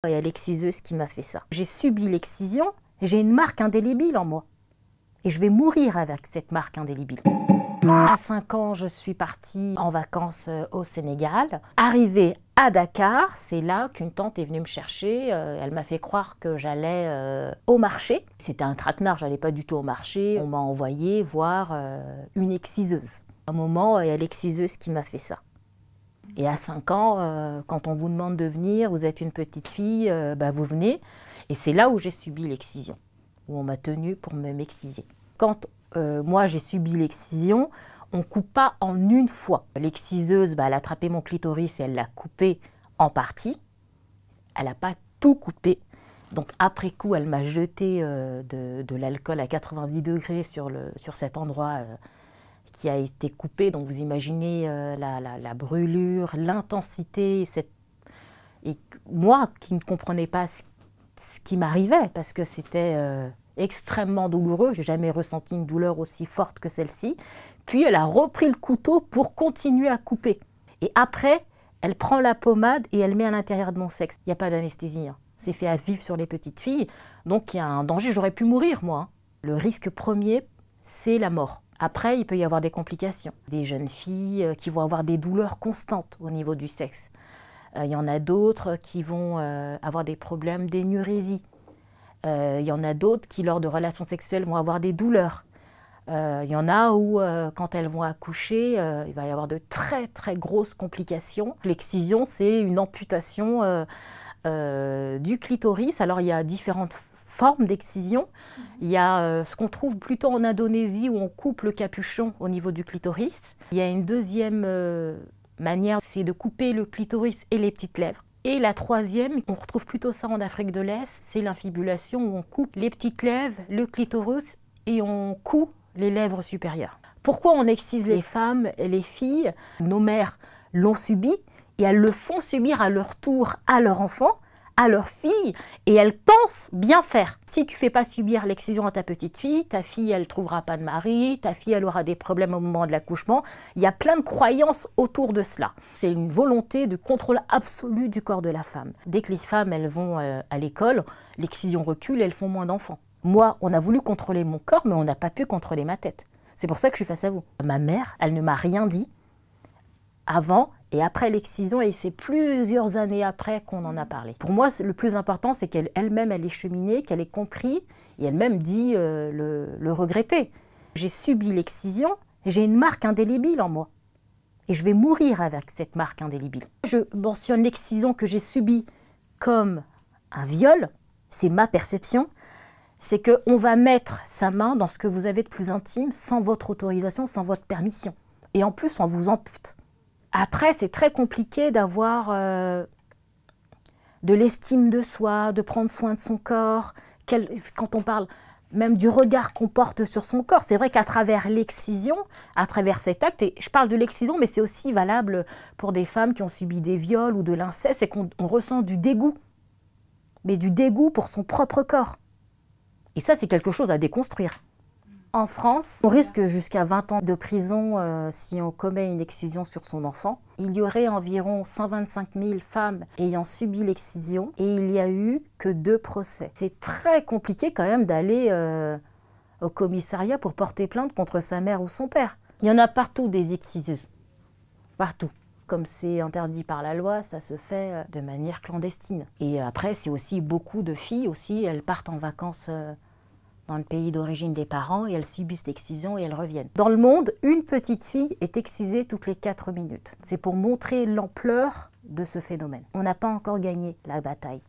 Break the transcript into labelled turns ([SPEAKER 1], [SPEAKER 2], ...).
[SPEAKER 1] Il y a l'exciseuse qui m'a fait ça. J'ai subi l'excision, j'ai une marque indélébile en moi. Et je vais mourir avec cette marque indélébile. À 5 ans, je suis partie en vacances au Sénégal. Arrivée à Dakar, c'est là qu'une tante est venue me chercher. Elle m'a fait croire que j'allais au marché. C'était un traquenard, je n'allais pas du tout au marché. On m'a envoyé voir une exciseuse. À un moment, il y a l'exciseuse qui m'a fait ça. Et à 5 ans, quand on vous demande de venir, vous êtes une petite fille, vous venez. Et c'est là où j'ai subi l'excision, où on m'a tenue pour m'exciser. Quand moi j'ai subi l'excision, on ne coupe pas en une fois. L'exciseuse, elle a attrapé mon clitoris et elle l'a coupé en partie. Elle n'a pas tout coupé. Donc après coup, elle m'a jeté de l'alcool à 90 degrés sur cet endroit qui a été coupé. Donc vous imaginez la brûlure, l'intensité. Et moi qui ne comprenais pas ce qui m'arrivait, parce que c'était extrêmement douloureux, je n'ai jamais ressenti une douleur aussi forte que celle-ci. Puis elle a repris le couteau pour continuer à couper. Et après, elle prend la pommade et elle met à l'intérieur de mon sexe. Il n'y a pas d'anesthésie, hein. C'est fait à vif sur les petites filles, donc il y a un danger, j'aurais pu mourir moi. Le risque premier, c'est la mort. Après, il peut y avoir des complications. Des jeunes filles qui vont avoir des douleurs constantes au niveau du sexe. Il y en a d'autres qui vont avoir des problèmes d'énurésie. Il y en a d'autres qui, lors de relations sexuelles, vont avoir des douleurs. Il y en a où, quand elles vont accoucher, il va y avoir de très très grosses complications. L'excision, c'est une amputation du clitoris. Alors il y a différentes formes d'excision. Il y a ce qu'on trouve plutôt en Indonésie où on coupe le capuchon au niveau du clitoris. Il y a une deuxième manière, c'est de couper le clitoris et les petites lèvres. Et la troisième, on retrouve plutôt ça en Afrique de l'Est, c'est l'infibulation où on coupe les petites lèvres, le clitoris et on coud les lèvres supérieures. Pourquoi on excise les femmes et les filles? Nos mères l'ont subi et elles le font subir à leur tour à leur enfant, à leur fille, et elles pensent bien faire. Si tu ne fais pas subir l'excision à ta petite fille, ta fille, elle ne trouvera pas de mari, ta fille, elle aura des problèmes au moment de l'accouchement. Il y a plein de croyances autour de cela. C'est une volonté de contrôle absolu du corps de la femme. Dès que les femmes, elles vont à l'école, l'excision recule et elles font moins d'enfants. Moi, on a voulu contrôler mon corps, mais on n'a pas pu contrôler ma tête. C'est pour ça que je suis face à vous. Ma mère, elle ne m'a rien dit avant et après l'excision, et c'est plusieurs années après qu'on en a parlé. Pour moi, le plus important, c'est qu'elle-même, elle ait cheminé, qu'elle ait compris, et elle-même dit le regretter. J'ai subi l'excision, j'ai une marque indélébile en moi. Et je vais mourir avec cette marque indélébile. Je mentionne l'excision que j'ai subie comme un viol, c'est ma perception, c'est qu'on va mettre sa main dans ce que vous avez de plus intime sans votre autorisation, sans votre permission. Et en plus, on vous ampute. Après, c'est très compliqué d'avoir de l'estime de soi, de prendre soin de son corps. Quand on parle même du regard qu'on porte sur son corps, c'est vrai qu'à travers l'excision, à travers cet acte, et je parle de l'excision, mais c'est aussi valable pour des femmes qui ont subi des viols ou de l'inceste, c'est qu'on ressent du dégoût, mais du dégoût pour son propre corps. Et ça, c'est quelque chose à déconstruire. En France, on risque jusqu'à 20 ans de prison si on commet une excision sur son enfant. Il y aurait environ 125 000 femmes ayant subi l'excision et il n'y a eu que 2 procès. C'est très compliqué quand même d'aller au commissariat pour porter plainte contre sa mère ou son père. Il y en a partout des exciseuses, partout. Comme c'est interdit par la loi, ça se fait de manière clandestine. Et après, c'est aussi beaucoup de filles aussi, elles partent en vacances dans le pays d'origine des parents et elles subissent l'excision et elles reviennent. Dans le monde, une petite fille est excisée toutes les 4 minutes. C'est pour montrer l'ampleur de ce phénomène. On n'a pas encore gagné la bataille.